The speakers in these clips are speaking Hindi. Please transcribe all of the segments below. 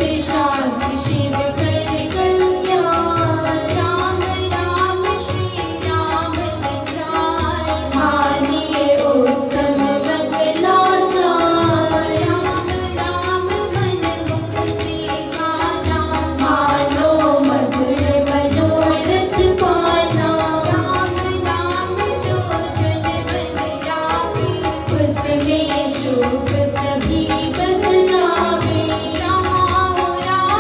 शांति शिव कर कल्याण। राम राम श्री राम विचार, मानिए उत्तम मंगलाचार। राम राम मन मुख से गाना, मानो मधुर मनोरथ पाना। राम नाम जो जन मन लावे, उसमें शोक सभी बस जावे। जहाँ हो राम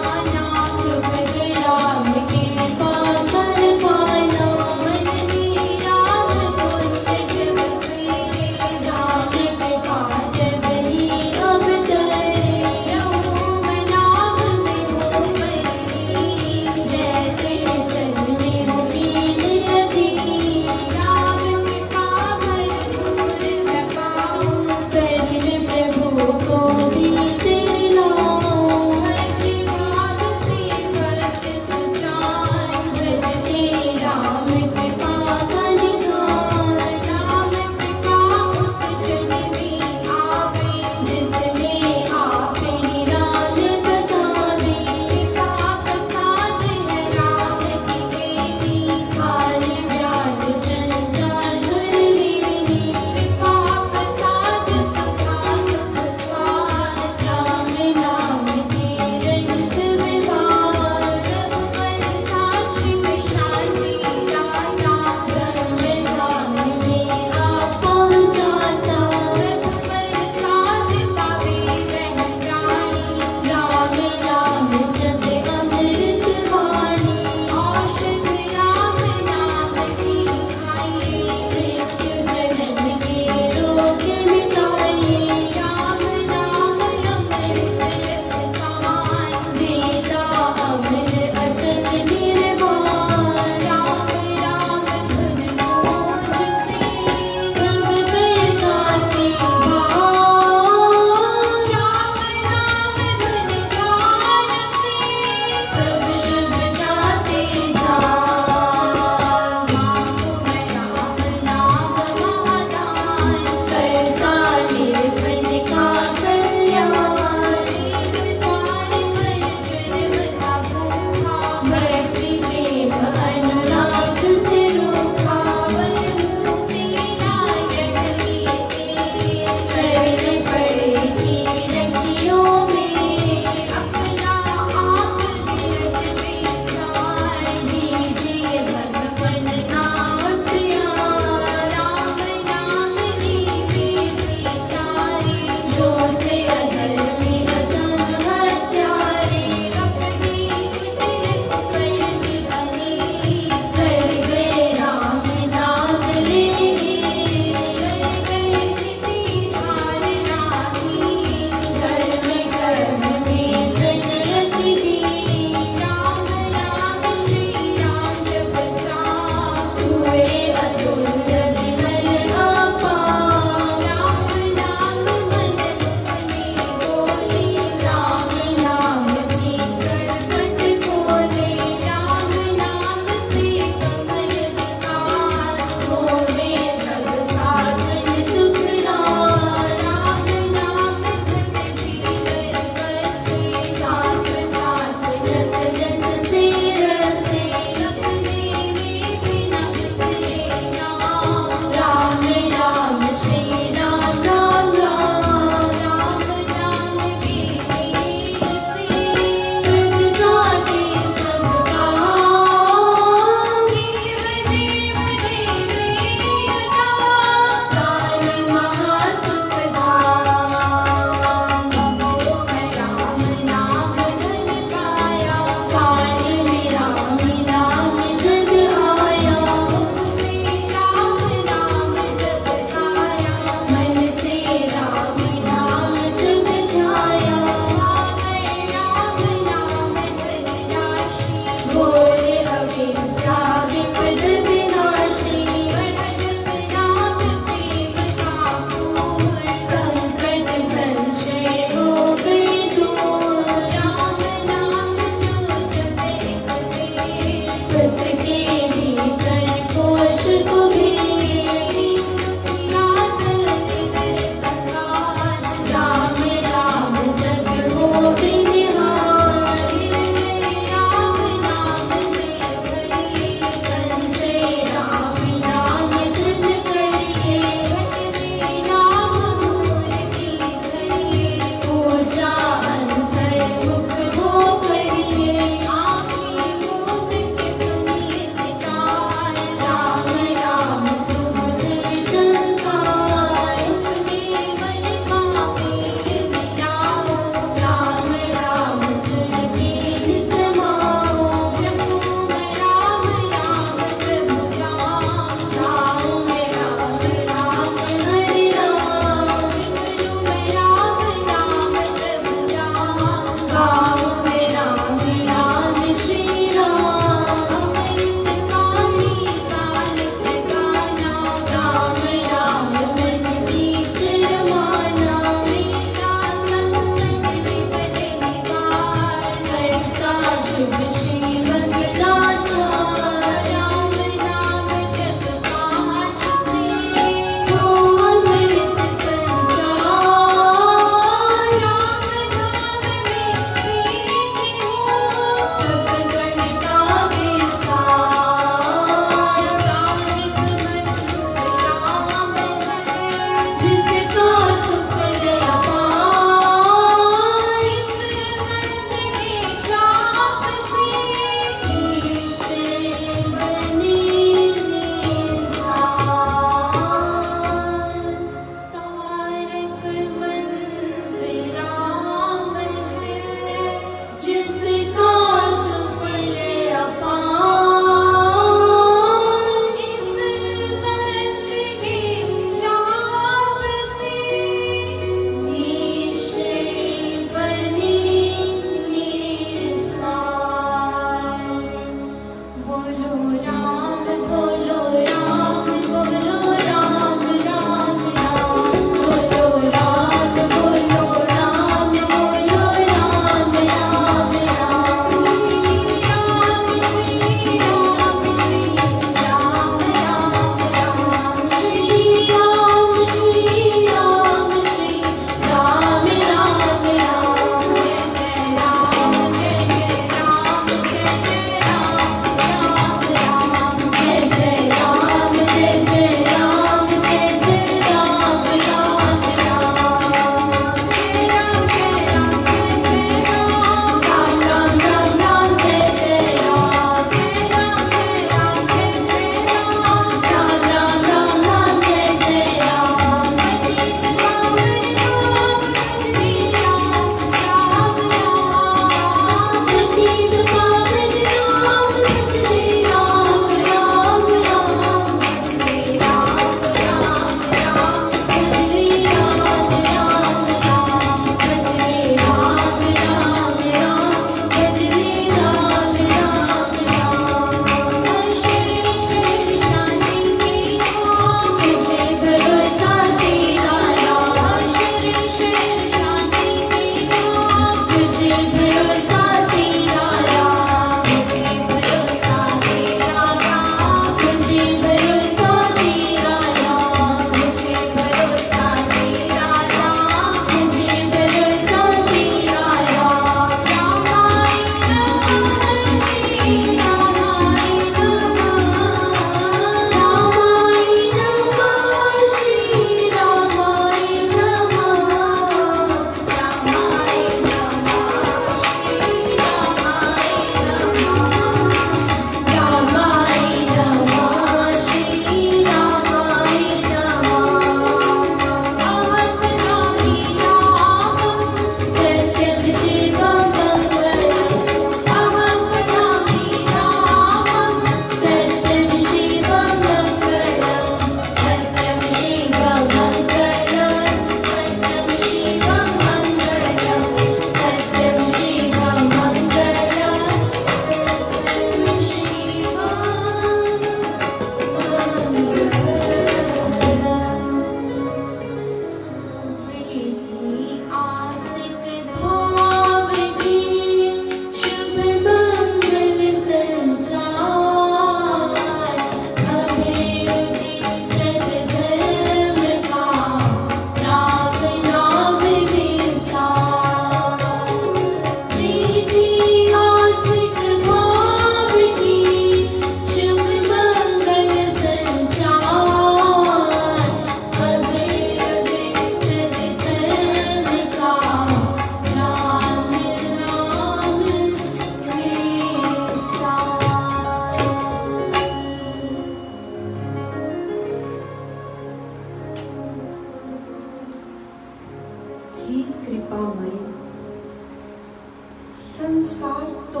संसार तो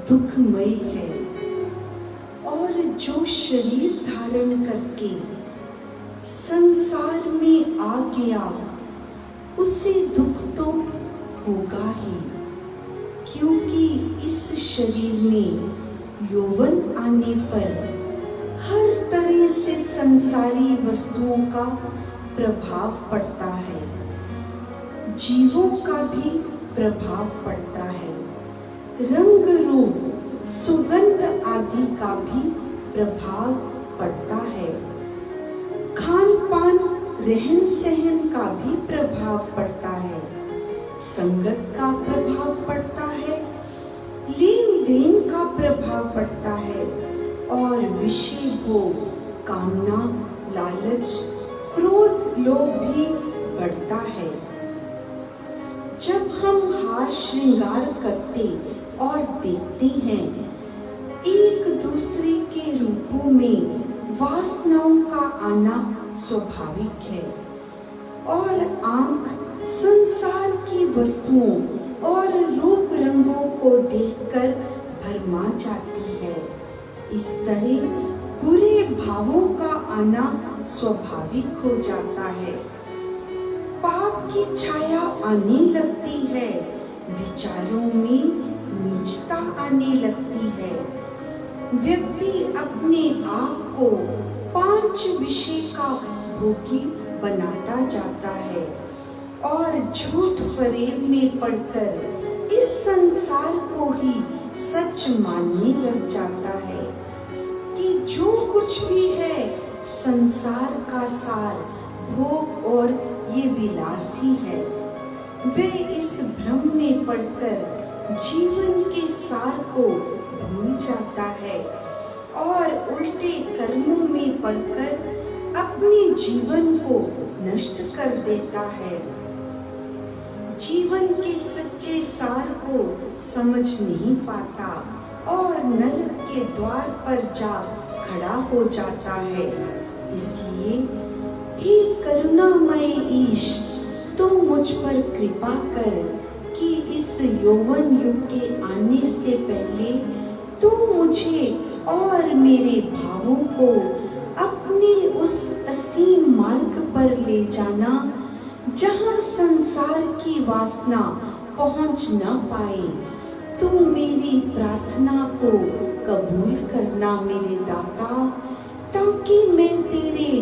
दुखमय है और जो शरीर धारण करके संसार में आ गया उसे दुख तो होगा ही, क्योंकि इस शरीर में यौवन आने पर हर तरह से संसारी वस्तुओं का प्रभाव पड़ता है, जीवों का भी प्रभाव पड़ता है, रंग रूप सुगंध आदि का भी प्रभाव पड़ता है, खान पान रहन सहन का भी प्रभाव पड़ता है, संगत का प्रभाव पड़ता है, लेन देन का प्रभाव पड़ता है और विषय भोग, कामना, लालच, क्रोध, लोभ भी बढ़ता है। जब हम हार श्रृंगार करते और देखते हैं, एक दूसरे के रूपों में वासनाओं का आना स्वाभाविक है और आंख संसार की वस्तुओं और रूप रंगों को देखकर भरमा जाती है। इस तरह बुरे भावों का आना स्वाभाविक हो जाता है, पाप की छाया आने लगती है, विचारों में नीचता आने लगती है, व्यक्ति अपने आप को 5 विषय का भोगी बनाता जाता है और झूठ फरेब में पड़कर इस संसार को ही सच मानने लग जाता है कि जो कुछ भी है संसार का सार भोग और ये विलास ही है। वे इस भ्रम में पड़कर जीवन के सार को भूल जाता है और उल्टे कर्मों में पड़कर अपने जीवन को नष्ट कर देता है, जीवन के सच्चे सार को समझ नहीं पाता और नरक के द्वार पर जा खड़ा हो जाता है। इसलिए हे करुणामय ईश, तू मुझ पर कृपा कर कि इस यौवन युग के आने से पहले तू मुझे और मेरे भावों को अपने उस असीम मार्ग पर ले जाना जहाँ संसार की वासना पहुँच न पाए। तू मेरी प्रार्थना को कबूल करना मेरे दाता, ताकि मैं तेरे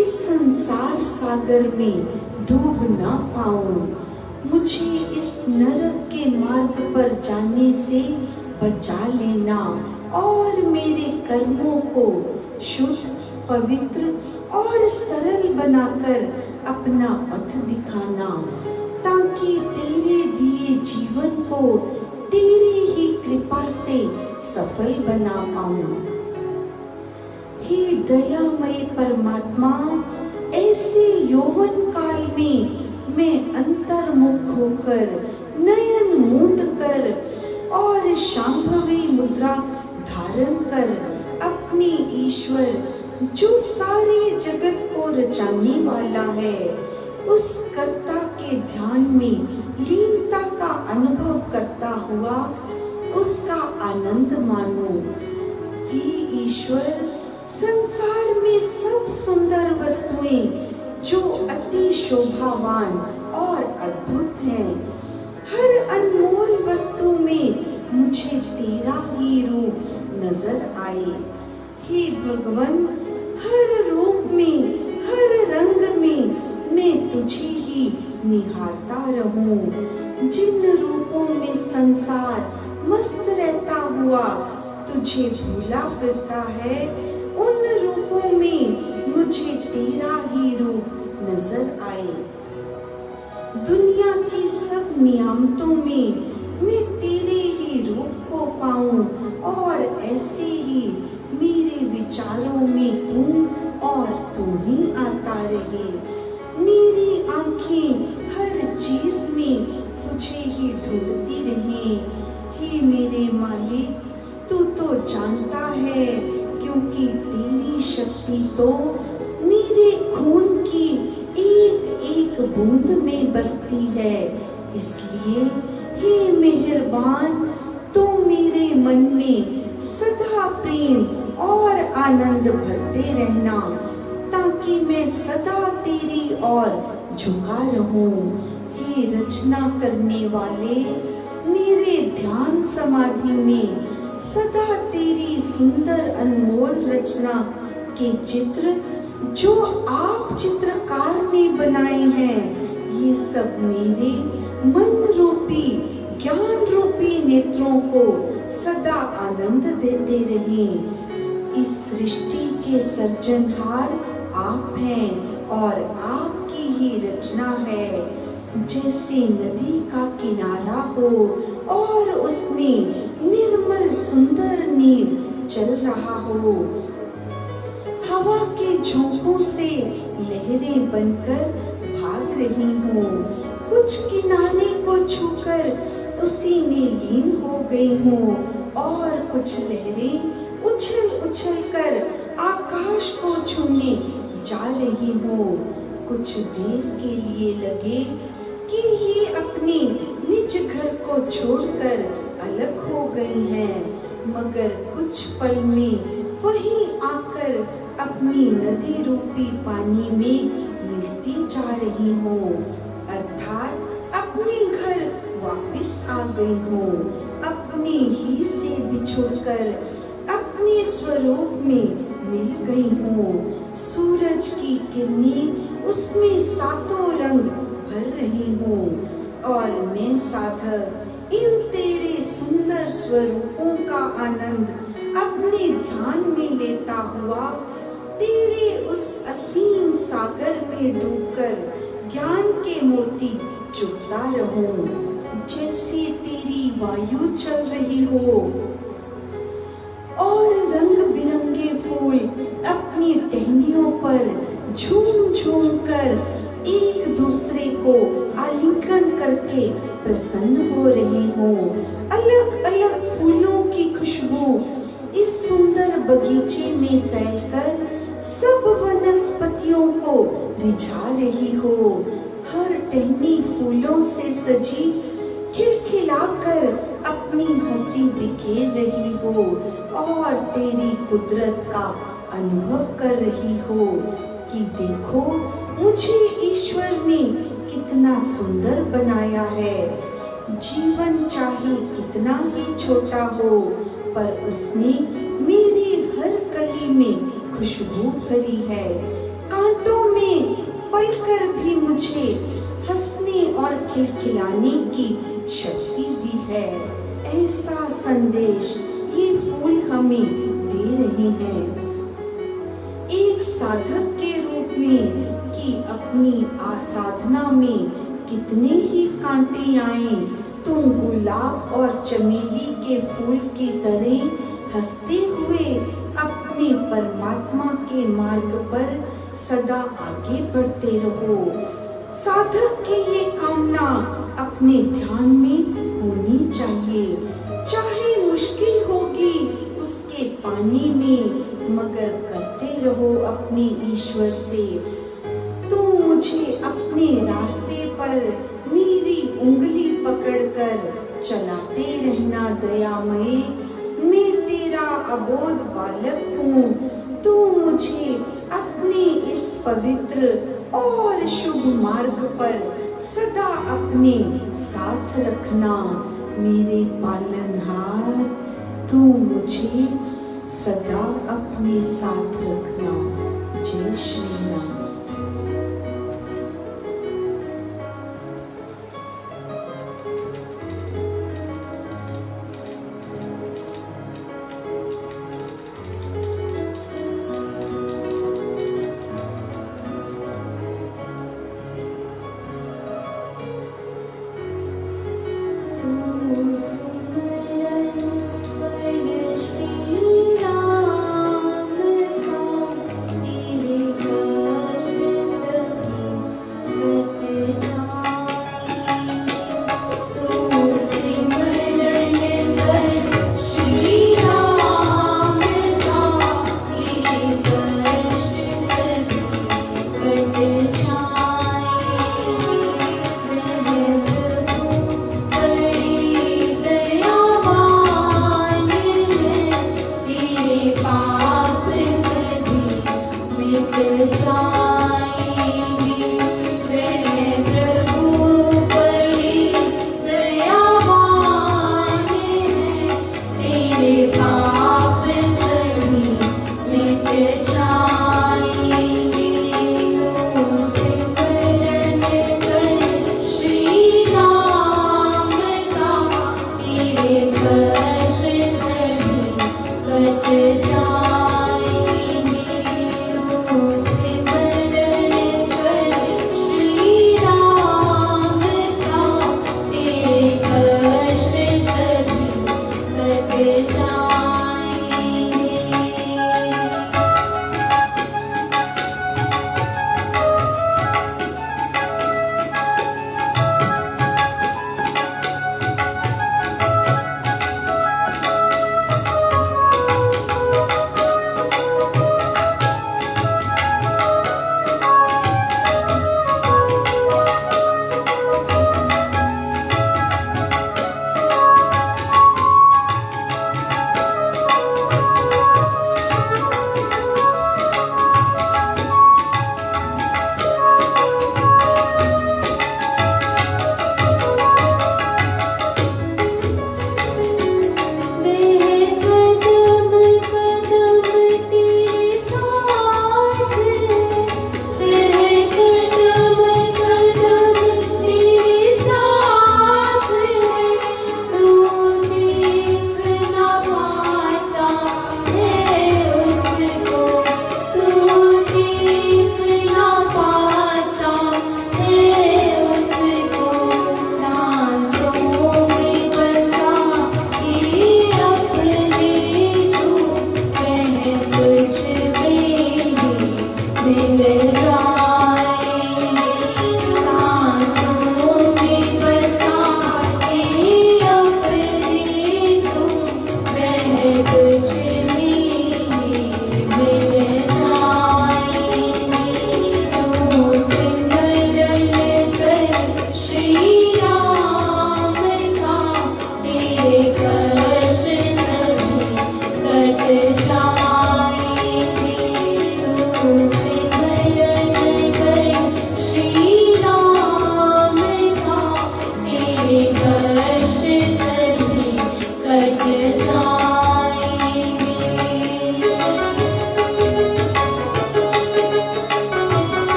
इस संसार सागर में डूब न पाऊं। मुझे इस नरक के मार्ग पर जाने से बचा लेना और मेरे कर्मों को शुद्ध, पवित्र और सरल बनाकर अपना पथ दिखाना, ताकि तेरे दिए जीवन को तेरी ही कृपा से सफल बना पाऊं। हे दयामय परमात्मा, ऐसे यौवन काल में मैं अंतर्मुख होकर नयन मूंद कर और शांभवी मुद्रा धारण कर अपने ईश्वर जो सारे जगत को रचाने वाला है उस कर्ता के ध्यान में लीनता का अनुभव करता हुआ उसका आनंद मानो। हे ईश्वर, संसार में सब सुंदर वस्तुएं जो अति शोभावान और अद्भुत हैं, हर अनमोल वस्तु में मुझे तेरा ही रूप नजर आए। हे भगवान, हर रूप में, हर रंग में मैं तुझे ही निहारता रहूं। जिन रूपों में संसार मस्त रहता हुआ तुझे भूला फिरता है, उन रूपों में मुझे तेरा ही रूप नजर आए। दुनिया की सब नियामतों में मैं तेरे ही रूप को पाऊं और ऐसे ही मेरे विचारों में तू और तू ही आता रहे। मेरी आंखें हर चीज में तुझे ही ढूंढती रहे। हे मेरे मालिक, तू तो जानता है, क्योंकि तेरी शक्ति तो मेरे खून की एक एक बूंद में बसती है। इसलिए हे मेहरबान, तू मेरे मन में सदा प्रेम और आनंद भरते रहना, ताकि मैं सदा तेरी ओर झुका रहूं। हे रचना करने वाले, मेरे ध्यान समाधि में सदा तेरी सुंदर अनमोल रचना के चित्र जो आप चित्रकार ने बनाए हैं, ये सब मेरे मन रूपी ज्ञान रूपी नेत्रों को सदा आनंद देते रहें। इस सृष्टि के सर्जनहार आप हैं और आपकी ही रचना है। जैसे नदी का किनारा हो और उसमें निर्मल सुंदर नीर चल रहा हो, हवा के झोंकों से लहरें बनकर भाग रही हों, कुछ किनारे को छूकर उसी में लीन हो गई हों और कुछ लहरें उछल उछल कर आकाश को छूने जा रही हों। कुछ देर के लिए लगे कि ये अपने निज घर को छोड़कर अलग हो गई हैं, मगर कुछ पल में वही आकर अपनी नदी रूपी पानी में मिलती जा रही हो, अर्थात अपने घर वापस आ गई हो, अपने ही से बिछुड़कर अपने स्वरूप में मिल गई हो। सूरज की किरणें उसमें सातों रंग भर रही हो और मैं साधक इन तेरे सुंदर स्वरूपों का आनंद अपने ध्यान में लेता हुआ तेरे उस असीम सागर में डूबकर ज्ञान के मोती चुगता रहूं। जैसे तेरी वायु चल रही हो और रंग बिरंगे फूल अपनी टहनियों पर झूम झूम कर एक दूसरे को आलिंगन करके प्रसन्न हो रही हो। अलग अलग फूलों की खुशबू इस सुंदर बगीचे में फैलकर सब वनस्पतियों को रिझा रही हो। हर टहनी फूलों से सजी खिलखिलाकर अपनी हंसी बिखेर रही हो और तेरी कुदरत का अनुभव कर रही हो कि देखो मुझे ईश्वर ने कितना सुंदर बनाया है। जीवन चाहे कितना ही छोटा हो, पर उसने मेरी हर कली में खुशबू भरी है। कांटों में पलकर भी मुझे हंसने और खिलखिलाने की शक्ति दी है। ऐसा संदेश ये फूल हमें दे रहे हैं, एक साधक के रूप में कि अपनी आसाधना में कितने ही कांटे आए, तुम गुलाब और चमेली के फूल की तरह हंसते हुए अपने परमात्मा के मार्ग पर सदा आगे बढ़ते रहो। साधक की ये कामना अपने ध्यान में होनी चाहिए, चाहे मुश्किल होगी उसके पानी में, मगर करते रहो अपने ईश्वर से। तू मुझे अपने रास्ते पर मेरी उंगली पकड़कर चलाते रहना दयामय। मैं तेरा अबोध बालक हूँ, तू मुझे अपने इस पवित्र और शुभ मार्ग पर सदा अपने साथ रखना। मेरे पालनहार, तू मुझे सदा अपने साथ रखना। जय श्री राम।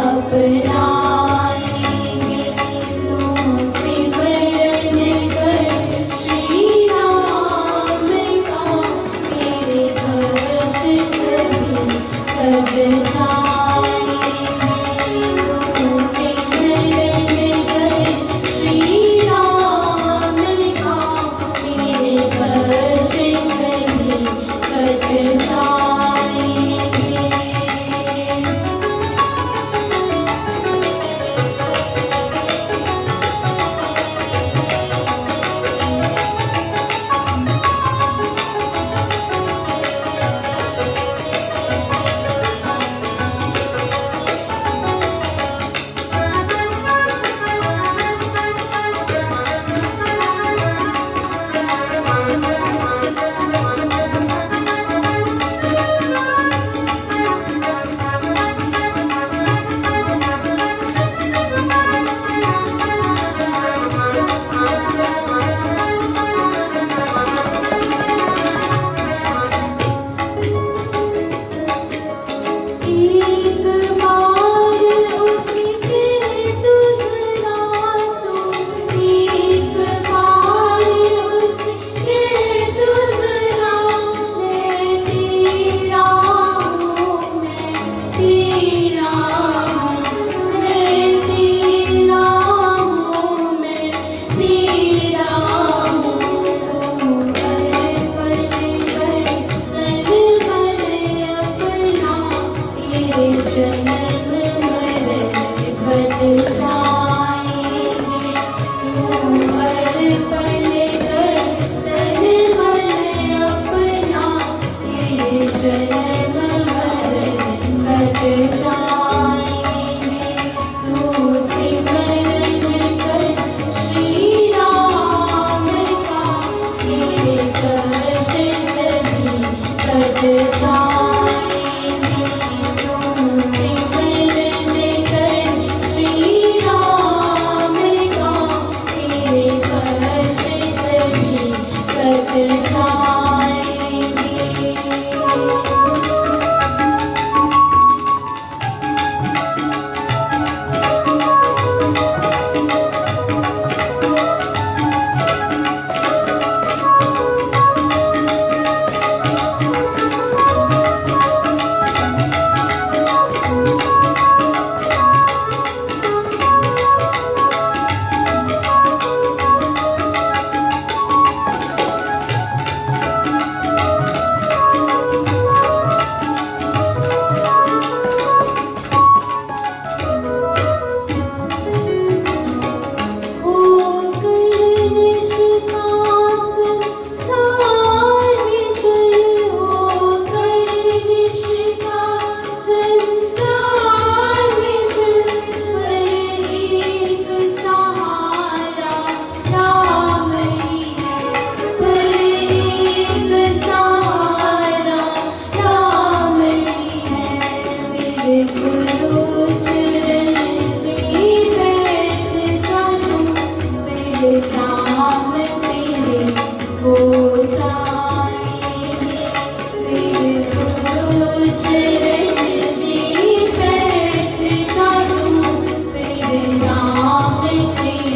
अपनाएंगे। तू सिमरन कर श्री राम का, तेरे कष्ट सभी कट जाएंगे। तू सिमरन कर श्री राम का, तेरे कष्ट सभी कट जाएंगे। एक बार उसके दुसरा तो, एक बार उसके दुसरा, मैं तेरा हूँ, मैं तेरा हूँ, मैं तेरा हूँ, मैं तेरा हूँ। तू पल पल कर तन मन अपना, तेरे जन्म मरण बच जाएंगे। तू पल पल कर तन मन अपना, तेरे जन्म मरण बच जाएंगे। तू सिमरन कर श्री राम का, तेरे कष्ट सभी कट जाएंगे। तू सिमरन कर श्री राम का, तेरे कष्ट सभी कट जाएंगे। काम तेरे हो जाएंगे। फिर गुरु चरण में बैठ जाऊं, फिर नाम तेरे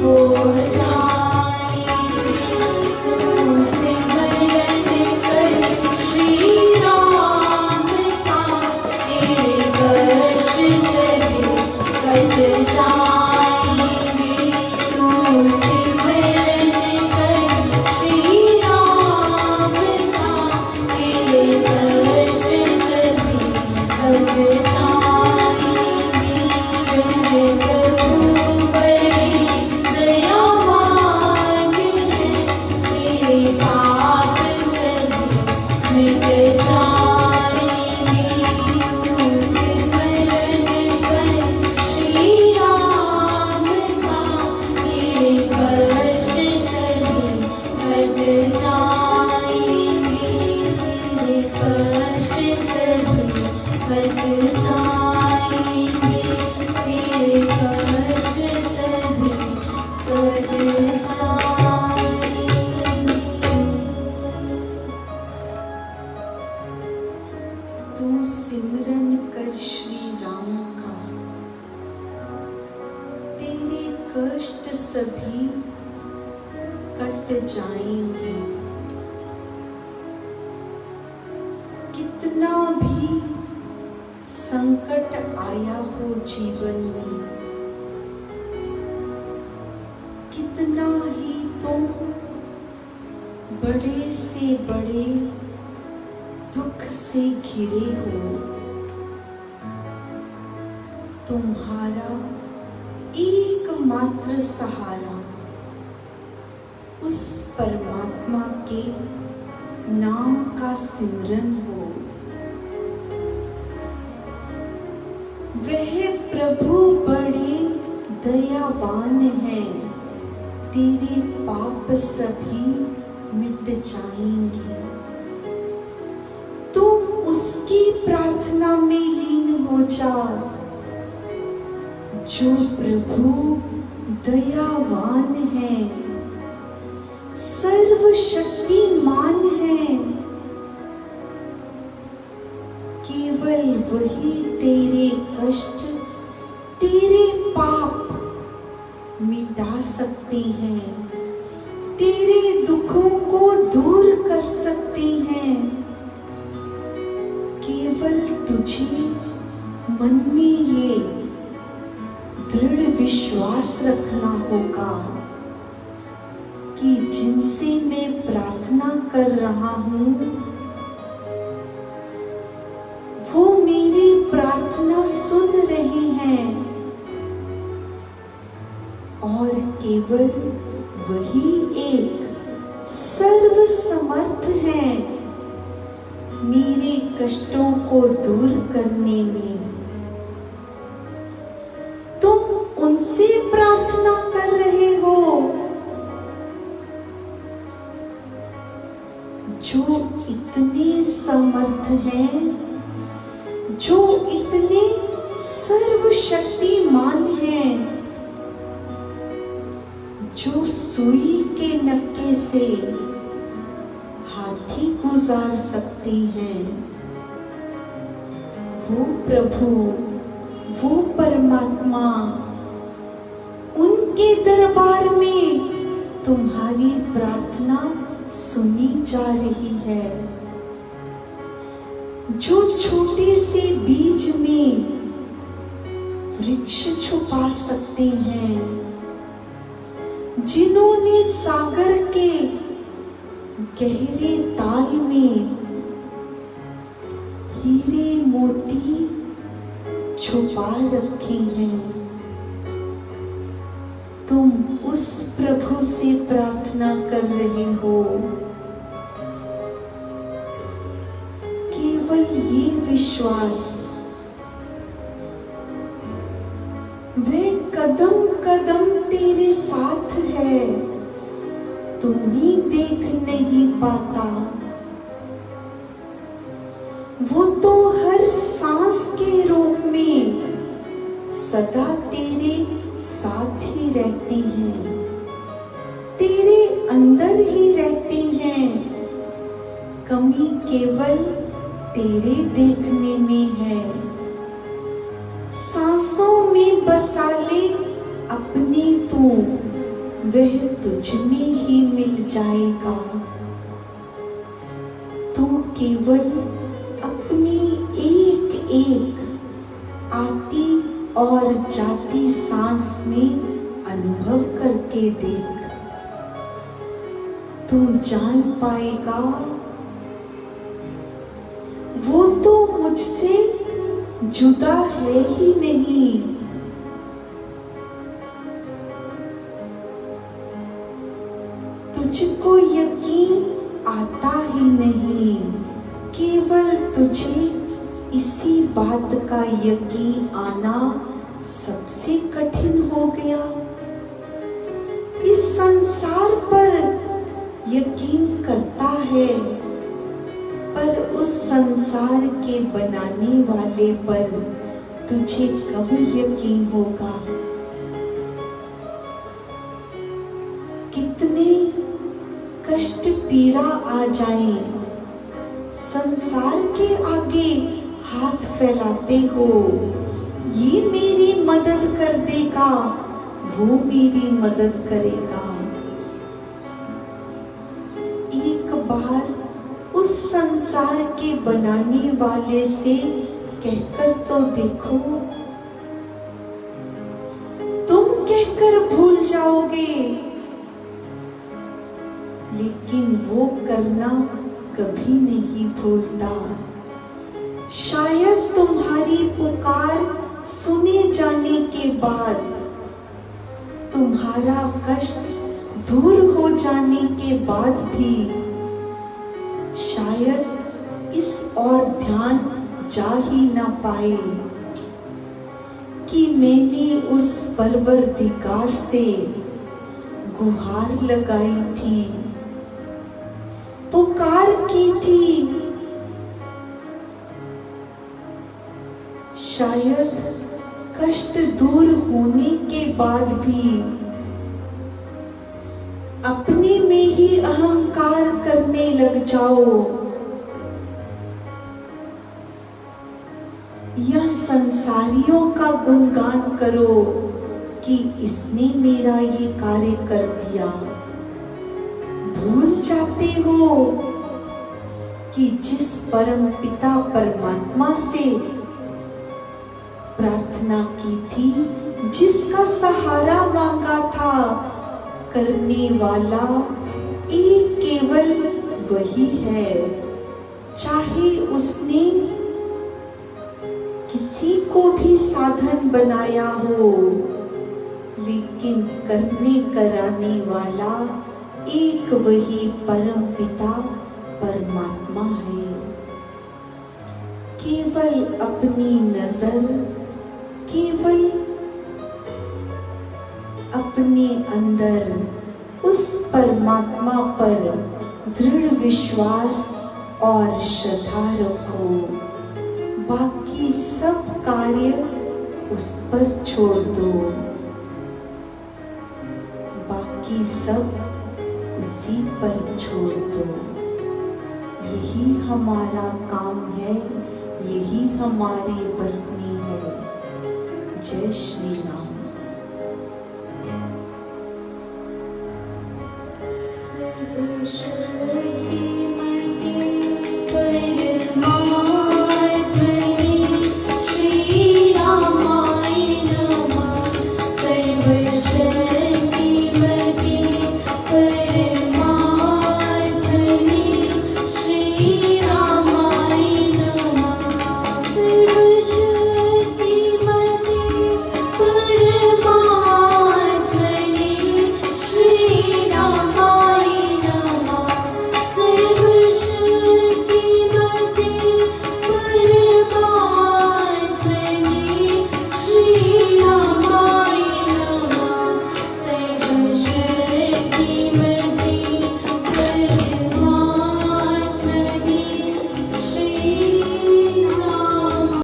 हो जाएंगे। तू सिमरन कर श्री राम का, तेरे कष्ट सभी कट जाएंगे। तू सिमरन कर श्री राम का, तेरे कष्ट सभी कट जाएंगे। मेरे प्रभु बड़े दयावान हैं, तेरे पाप सभी मिट जाएंगे। तू सिमरन कर श्री राम का, तेरे कष्ट सभी कट जाएंगे। तेरे कष्ट सभी कट जाएंगे। कष्ट सभी कट जाएंगे। कितना भी संकट आया हो जीवन में, कितना ही तुम बड़े से बड़े दुख से घिरे हो, तुम्हारा एकमात्र सहारा उस परमात्मा के नाम का सिमरन हो। वह प्रभु बड़े दयावान हैं, तेरे पाप सभी मिट जाएंगे। तुम उसकी प्रार्थना में लीन हो जाओ, जो प्रभु दयावान है, सर्वशक्तिमान है। केवल वही तेरे कष्ट, तेरे पाप मिटा सकते हैं, तेरे दुखों को दूर कर सकते हैं। केवल तुझे मन में ये दृढ़ विश्वास रखना होगा कि जिनसे मैं प्रार्थना कर रहा हूँ, वो मेरी प्रार्थना सुन रहे हैं और केवल वही एक सर्वसमर्थ है मेरे कष्टों को दूर करने में। तुम उनसे प्रार्थना कर रहे हो जो इतने समर्थ हैं, जो इतने सर्वशक्तिमान हैं, जो सुई के नक्के से हाथी गुजार सकते हैं। वो प्रभु, वो परमात्मा, उनके दरबार में तुम्हारी प्रार्थना सुनी जा रही है। जो छोटे से बीज में वृक्ष छुपा सकते हैं, जिन्होंने सागर के गहरे ताल में हीरे मोती छुपा रखे हैं, तुम उस प्रभु से प्रार्थना कर रहे हो। केवल ये विश्वास, वे कदम कदम तेरे साथ है, तुम्हें देख नहीं पाता। वो तो हर सांस के रूप में सदा तेरे साथ ही रहते हैं, तेरे अंदर ही रहते हैं। कमी केवल तेरे देखने में है। सांसों में बसा ले अपने तू, वह तुझ में ही मिल जाएगा। तू केवल अपनी एक एक आती और जाती सांस में अनुभव करके देख, तू जान पाएगा वो तो मुझसे जुदा है ही नहीं। तुझको यकीन आता ही नहीं, केवल तुझे इसी बात का यकीन आना सबसे कठिन हो गया। इस संसार पर यकीन करता है, पर उस संसार के बनाने वाले पर तुझे कब यकीन होगा। कितने कष्ट पीड़ा आ जाए, संसार के आगे हाथ फैलाते हो, ये मेरी मदद कर देगा, वो मेरी मदद करेगा। एक बार उस संसार के बनाने वाले से कहकर तो देखो, तुम कहकर भूल जाओगे, लेकिन वो करना कभी नहीं भूलता। शायद तुम्हारी पुकार सुने जाने के बाद, तुम्हारा कष्ट दूर हो जाने के बाद भी शायद इस और ध्यान जा ही ना पाए कि मैंने उस परवरदिगार से गुहार लगाई थी, पुकार की थी। शायद कष्ट दूर होने के बाद भी अपने में ही अहंकार करने लग जाओ, या संसारियों का गुणगान करो कि इसने मेरा ये कार्य कर दिया। भूल जाते हो कि जिस परम पिता परमात्मा से प्रार्थना की थी, जिसका सहारा मांगा था, करने वाला एक केवल वही है। चाहे उसने किसी को भी साधन बनाया हो, लेकिन करने कराने वाला एक वही परम पिता परमात्मा है। केवल अपनी नजर, केवल अपने अंदर उस परमात्मा पर दृढ़ विश्वास और श्रद्धा रखो। बाकी सब कार्य उस पर छोड़ दो, बाकी सब उसी पर छोड़ दो। यही हमारा काम है, यही हमारे बस में है। जय श्री राम।